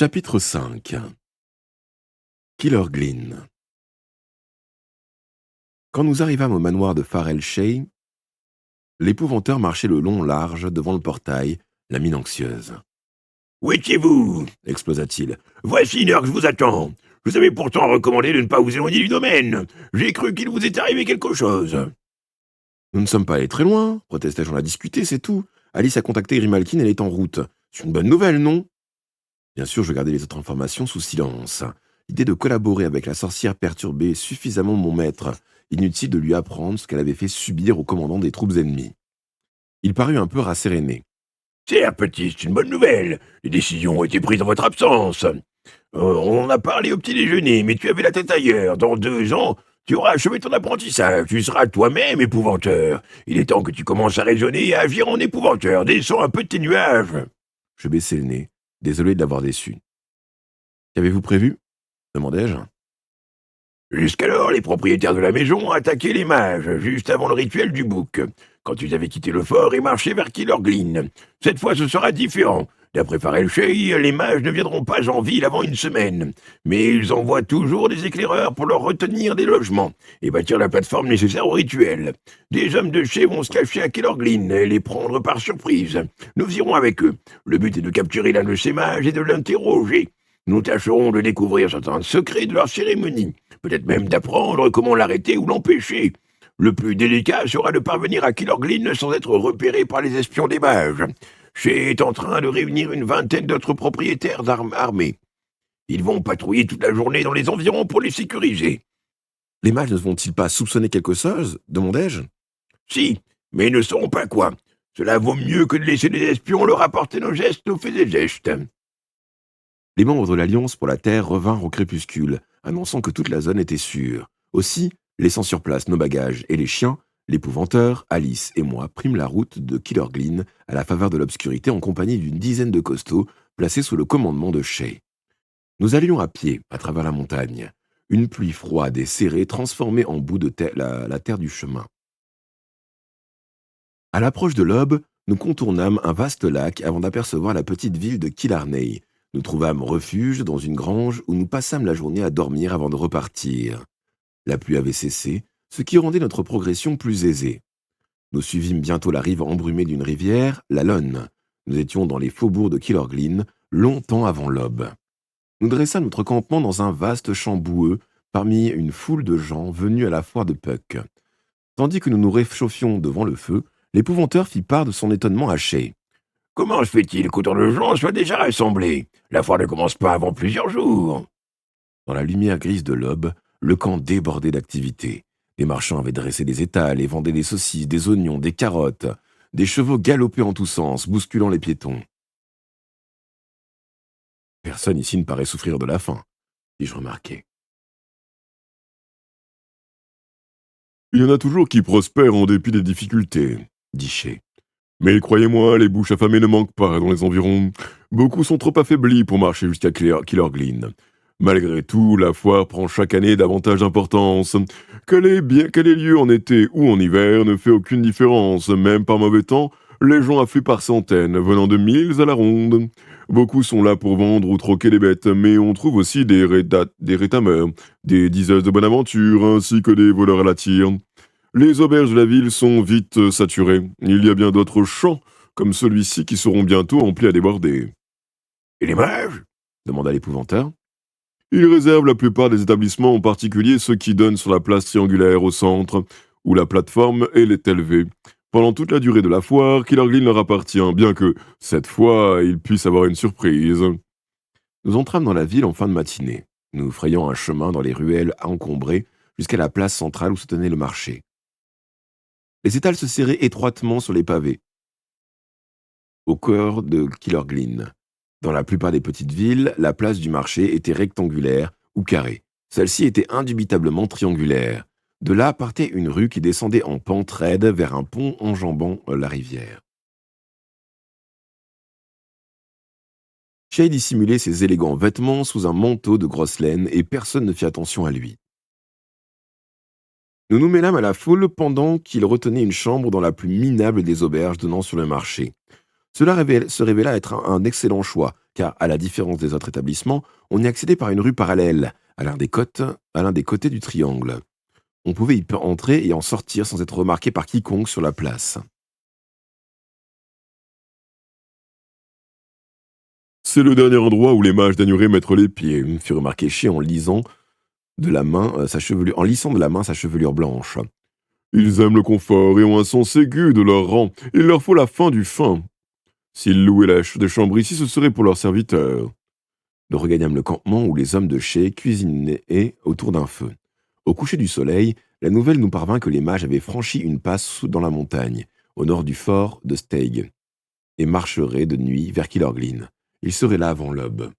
Chapitre 5. Killer Glynn. Quand nous arrivâmes au manoir de Farrell Shay, l'épouvanteur marchait le long large devant le portail, la mine anxieuse. « Où étiez-vous » explosa-t-il. « Voici une heure que je vous attends. Je vous avais pourtant recommandé de ne pas vous éloigner du domaine. J'ai cru qu'il vous était arrivé quelque chose. » « Nous ne sommes pas allés très loin, protestai-je, on a discuté, c'est tout. Alice a contacté Grimalkin, elle est en route. C'est une bonne nouvelle, non ?» Bien sûr, je gardais les autres informations sous silence. L'idée de collaborer avec la sorcière perturbait suffisamment mon maître. Inutile de lui apprendre ce qu'elle avait fait subir au commandant des troupes ennemies. Il parut un peu rasséréné. « Certes, petit, c'est une bonne nouvelle. Les décisions ont été prises en votre absence. On en a parlé au petit déjeuner, mais tu avais la tête ailleurs. Dans 2 ans, tu auras achevé ton apprentissage. Tu seras toi-même épouvanteur. Il est temps que tu commences à raisonner et à agir en épouvanteur. Descends un peu de tes nuages. » Je baissai le nez, désolé de l'avoir déçu. « Qu'avez-vous prévu ?» demandai-je. Jusqu'alors, les propriétaires de la maison ont attaqué les mages, juste avant le rituel du bouc, quand ils avaient quitté le fort et marché vers Killer Glynn. Cette fois, ce sera différent. D'après Farrell Shay, les mages ne viendront pas en ville avant 1 semaine. Mais ils envoient toujours des éclaireurs pour leur retenir des logements et bâtir la plateforme nécessaire au rituel. Des hommes de Shay vont se cacher à Killer Glynn et les prendre par surprise. Nous irons avec eux. Le but est de capturer l'un de ces mages et de l'interroger. Nous tâcherons de découvrir certains secrets de leur cérémonie, peut-être même d'apprendre comment l'arrêter ou l'empêcher. Le plus délicat sera de parvenir à Killer Glynn sans être repéré par les espions des mages. Shay est en train de réunir une 20aine d'autres propriétaires armés. Ils vont patrouiller toute la journée dans les environs pour les sécuriser. « Les mages ne vont-ils pas soupçonner quelque chose ?» demandai-je. « Si, mais ils ne sauront pas quoi. Cela vaut mieux que de laisser les espions leur apporter nos gestes, nos faits et gestes. » Les membres de l'Alliance pour la Terre revinrent au crépuscule, annonçant que toute la zone était sûre. Aussi, laissant sur place nos bagages et les chiens, l'épouvanteur, Alice et moi prîmes la route de Killer Glynn à la faveur de l'obscurité en compagnie d'une dizaine de costauds placés sous le commandement de Shay. Nous allions à pied à travers la montagne. Une pluie froide et serrée transformait en bout de la terre du chemin. À l'approche de l'aube, nous contournâmes un vaste lac avant d'apercevoir la petite ville de Killarney. Nous trouvâmes refuge dans une grange où nous passâmes la journée à dormir avant de repartir. La pluie avait cessé, ce qui rendait notre progression plus aisée. Nous suivîmes bientôt la rive embrumée d'une rivière, la Lonne. Nous étions dans les faubourgs de Killer Glynn, longtemps avant l'aube. Nous dressâmes notre campement dans un vaste champ boueux, parmi une foule de gens venus à la foire de Puck. Tandis que nous nous réchauffions devant le feu, l'épouvanteur fit part de son étonnement à Shay. « Comment se fait-il qu'autant de gens soient déjà rassemblés? La foire ne commence pas avant plusieurs jours. » Dans la lumière grise de l'aube, le camp débordait d'activité. Les marchands avaient dressé des étals et vendaient des saucisses, des oignons, des carottes. Des chevaux galopaient en tous sens, bousculant les piétons. « Personne ici ne paraît souffrir de la faim, » dis-je remarqué. « Il y en a toujours qui prospèrent en dépit des difficultés, » dit Shay. « Mais croyez-moi, les bouches affamées ne manquent pas dans les environs. Beaucoup sont trop affaiblis pour marcher jusqu'à Killer Glynn. Malgré tout, la foire prend chaque année davantage d'importance. Qu'elle ait lieu en été ou en hiver ne fait aucune différence. Même par mauvais temps, les gens affluent par centaines, venant de milles à la ronde. Beaucoup sont là pour vendre ou troquer les bêtes, mais on trouve aussi des rétameurs, des diseuses de bonne aventure, ainsi que des voleurs à la tire. Les auberges de la ville sont vite saturées. Il y a bien d'autres champs, comme celui-ci, qui seront bientôt remplis à déborder. »« Et les mages » demanda l'épouvanteur. « Ils réservent la plupart des établissements, en particulier ceux qui donnent sur la place triangulaire au centre, où la plateforme est élevée. Pendant toute la durée de la foire, Killer Glynn leur appartient, bien que, cette fois, ils puissent avoir une surprise. » Nous entrâmes dans la ville en fin de matinée. Nous frayons un chemin dans les ruelles encombrées jusqu'à la place centrale où se tenait le marché. Les étals se serraient étroitement sur les pavés, au cœur de Killer Glynn. Dans la plupart des petites villes, la place du marché était rectangulaire ou carrée. Celle-ci était indubitablement triangulaire. De là partait une rue qui descendait en pente raide vers un pont enjambant la rivière. Shay dissimulait ses élégants vêtements sous un manteau de grosse laine et personne ne fit attention à lui. Nous nous mêlâmes à la foule pendant qu'il retenait une chambre dans la plus minable des auberges donnant sur le marché. Cela se révéla être un excellent choix, car, à la différence des autres établissements, on y accédait par une rue parallèle à l'un des côtés du triangle. On pouvait y entrer et en sortir sans être remarqué par quiconque sur la place. C'est le dernier endroit où les mages daigneraient mettre les pieds, fit remarquer Ché en lisant en lissant de la main sa chevelure blanche. Ils aiment le confort et ont un sens aigu de leur rang. Il leur faut la fin du fin. S'ils louaient des chambres ici, ce serait pour leurs serviteurs. Nous regagnâmes le campement où les hommes de Ché cuisinaient autour d'un feu. Au coucher du soleil, la nouvelle nous parvint que les mages avaient franchi une passe dans la montagne, au nord du fort de Steig, et marcheraient de nuit vers Kilorglin. Ils seraient là avant l'aube.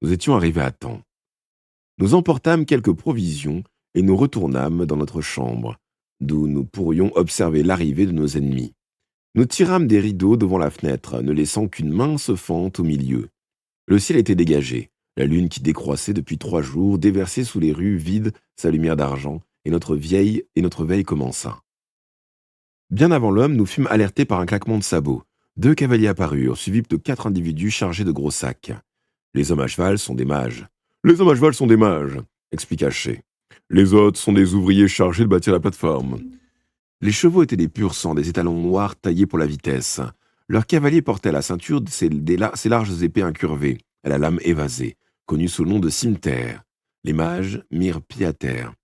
Nous étions arrivés à temps. Nous emportâmes quelques provisions et nous retournâmes dans notre chambre, d'où nous pourrions observer l'arrivée de nos ennemis. Nous tirâmes des rideaux devant la fenêtre, ne laissant qu'une mince fente au milieu. Le ciel était dégagé, la lune qui décroissait depuis 3 jours déversait sous les rues vides sa lumière d'argent, et notre veille commença. Bien avant l'homme, nous fûmes alertés par un claquement de sabots. 2 cavaliers apparurent, suivis de 4 individus chargés de gros sacs. Les hommes à cheval sont des mages. Les hommes à cheval sont des mages, expliqua Ché. Les autres sont des ouvriers chargés de bâtir la plateforme. Les chevaux étaient des purs sang, des étalons noirs taillés pour la vitesse. Leurs cavaliers portaient à la ceinture ces larges épées incurvées, à la lame évasée, connues sous le nom de cimeterres. Les mages mirent pied à terre.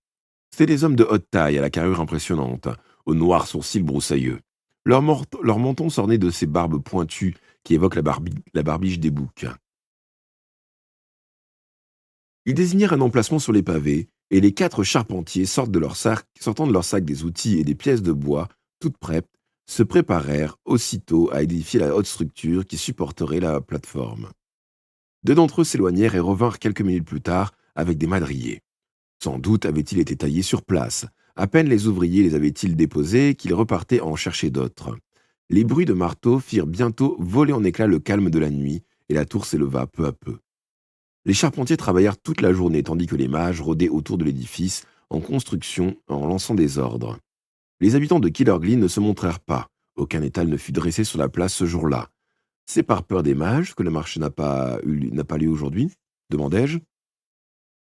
C'étaient des hommes de haute taille, à la carrure impressionnante, aux noirs sourcils broussailleux. Leur menton s'ornait de ces barbes pointues qui évoquent la barbiche des boucs. Ils désignèrent un emplacement sur les pavés, et les 4 charpentiers, sortant de leur sac des outils et des pièces de bois, toutes prêtes, se préparèrent aussitôt à édifier la haute structure qui supporterait la plateforme. 2 d'entre eux s'éloignèrent et revinrent quelques minutes plus tard avec des madriers. Sans doute avaient-ils été taillés sur place. À peine les ouvriers les avaient-ils déposés qu'ils repartaient en chercher d'autres. Les bruits de marteaux firent bientôt voler en éclats le calme de la nuit, et la tour s'éleva peu à peu. Les charpentiers travaillèrent toute la journée, tandis que les mages rôdaient autour de l'édifice, en construction, en lançant des ordres. Les habitants de Kilorglin ne se montrèrent pas. Aucun étal ne fut dressé sur la place ce jour-là. C'est par peur des mages que le marché n'a pas lieu aujourd'hui, demandai-je.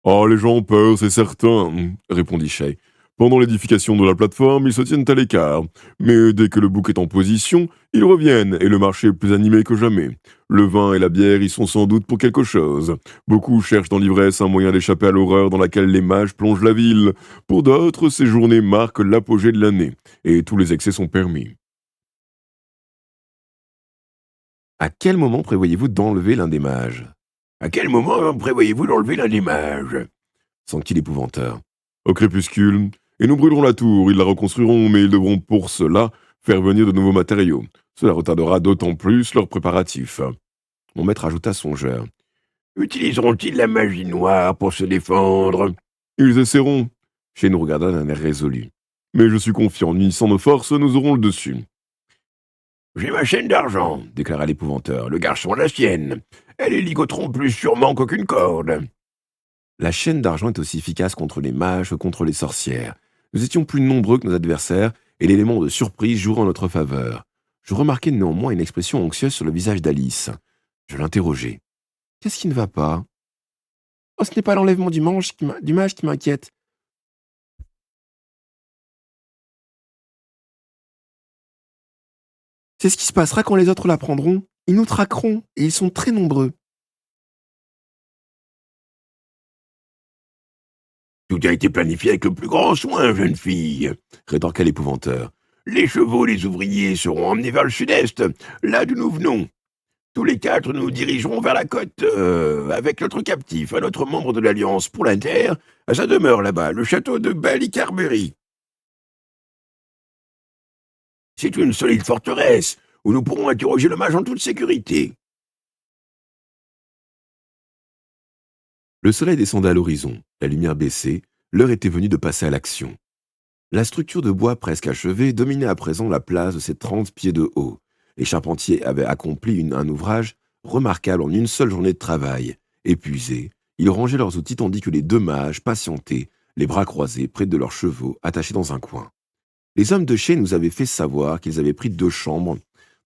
Ah, les gens ont peur, c'est certain, répondit Shay. Pendant l'édification de la plateforme, ils se tiennent à l'écart. Mais dès que le bouc est en position, ils reviennent et le marché est plus animé que jamais. Le vin et la bière y sont sans doute pour quelque chose. Beaucoup cherchent dans l'ivresse un moyen d'échapper à l'horreur dans laquelle les mages plongent la ville. Pour d'autres, ces journées marquent l'apogée de l'année, et tous les excès sont permis. À quel moment prévoyez-vous d'enlever l'un des mages? À quel moment prévoyez-vous d'enlever l'un des mages? S'en-t-il épouvanteur. Au crépuscule, et nous brûlerons la tour, ils la reconstruiront, mais ils devront pour cela faire venir de nouveaux matériaux. Cela retardera d'autant plus leurs préparatifs. Mon maître ajouta songeur. Utiliseront-ils la magie noire pour se défendre? Ils essaieront, Shay nous regarda d'un air résolu. mais je suis confiant, unissant nos forces, nous aurons le dessus. J'ai ma chaîne d'argent, déclara l'épouvanteur. Le garçon a la sienne. Elles les ligoteront plus sûrement qu'aucune corde. La chaîne d'argent est aussi efficace contre les mages que contre les sorcières. Nous étions plus nombreux que nos adversaires, et l'élément de surprise jouera en notre faveur. Je remarquai néanmoins une expression anxieuse sur le visage d'Alice. Je l'interrogeai. « Qu'est-ce qui ne va pas ?»« Oh, ce n'est pas l'enlèvement du mage qui m'inquiète. C'est ce qui se passera quand les autres l'apprendront. Ils nous traqueront, et ils sont très nombreux. » Tout a été planifié avec le plus grand soin, jeune fille, rétorqua l'épouvanteur. Les chevaux, les ouvriers seront emmenés vers le sud-est, là d'où nous venons. Tous les 4 nous dirigerons vers la côte, avec notre captif, un autre membre de l'Alliance pour la Terre, à sa demeure là-bas, le château de Ballycarbery. C'est une solide forteresse, où nous pourrons interroger le mage en toute sécurité. Le soleil descendait à l'horizon, la lumière baissait, l'heure était venue de passer à l'action. La structure de bois presque achevée dominait à présent la place de ses 30 pieds de haut. Les charpentiers avaient accompli un ouvrage remarquable en une seule journée de travail. Épuisés, ils rangeaient leurs outils tandis que les 2 mages patientaient, les bras croisés près de leurs chevaux attachés dans un coin. Les hommes de Ché nous avaient fait savoir qu'ils avaient pris 2 chambres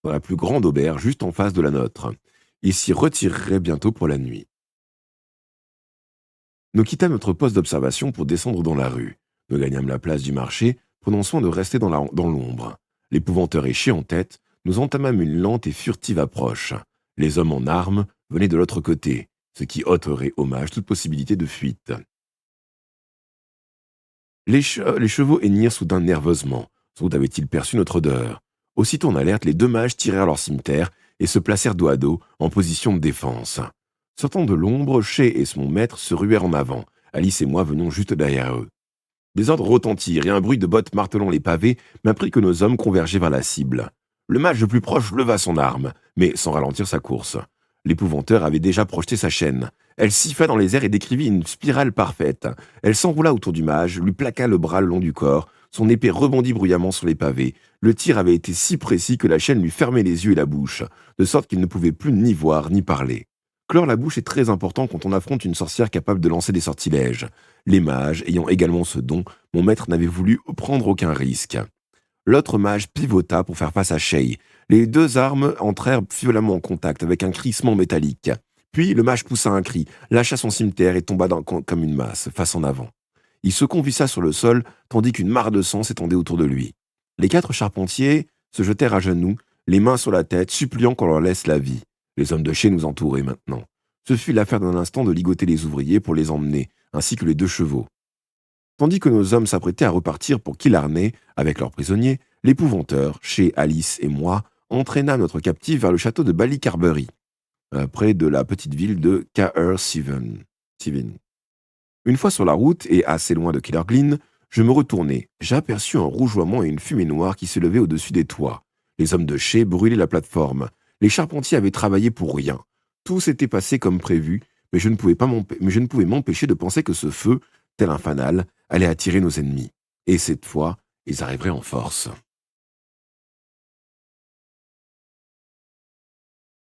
dans la plus grande auberge juste en face de la nôtre. Ils s'y retireraient bientôt pour la nuit. Nous quittâmes notre poste d'observation pour descendre dans la rue. Nous gagnâmes la place du marché, prenant soin de rester dans l'ombre. L'épouvanteur éché en tête, nous entamâmes une lente et furtive approche. Les hommes en armes venaient de l'autre côté, ce qui ôterait hommage toute possibilité de fuite. Les chevaux hennirent soudain nerveusement. Sans doute avaient-ils perçu notre odeur. Aussitôt en alerte, les deux mages tirèrent leur cimeterre et se placèrent dos à dos, en position de défense. Sortant de l'ombre, Shay et son maître se ruèrent en avant. Alice et moi venions juste derrière eux. Des ordres retentirent et un bruit de bottes martelant les pavés m'apprit que nos hommes convergeaient vers la cible. Le mage le plus proche leva son arme, mais sans ralentir sa course. L'épouvanteur avait déjà projeté sa chaîne. Elle siffla dans les airs et décrivit une spirale parfaite. Elle s'enroula autour du mage, lui plaqua le bras le long du corps. Son épée rebondit bruyamment sur les pavés. Le tir avait été si précis que la chaîne lui fermait les yeux et la bouche, de sorte qu'il ne pouvait plus ni voir ni parler. Clore la bouche est très important quand on affronte une sorcière capable de lancer des sortilèges. Les mages, ayant également ce don, mon maître n'avait voulu prendre aucun risque. L'autre mage pivota pour faire face à Shay. Les deux armes entrèrent violemment en contact avec un crissement métallique. Puis le mage poussa un cri, lâcha son cimeterre et tomba comme une masse, face en avant. Il se convulsa sur le sol, tandis qu'une mare de sang s'étendait autour de lui. Les 4 charpentiers se jetèrent à genoux, les mains sur la tête, suppliant qu'on leur laisse la vie. Les hommes de Shay nous entouraient maintenant. Ce fut l'affaire d'un instant de ligoter les ouvriers pour les emmener, ainsi que les 2 chevaux. Tandis que nos hommes s'apprêtaient à repartir pour Killarney avec leurs prisonniers, l'épouvanteur, Shay, Alice et moi, entraîna notre captif vers le château de Ballycarbery, près de la petite ville de Caersiven. Une fois sur la route et assez loin de Killarglin, je me retournai. J'aperçus un rougeoiement et une fumée noire qui s'élevaient au-dessus des toits. Les hommes de Shay brûlaient la plateforme. Les charpentiers avaient travaillé pour rien. Tout s'était passé comme prévu, mais je ne pouvais m'empêcher de penser que ce feu, tel un fanal, allait attirer nos ennemis. Et cette fois, ils arriveraient en force.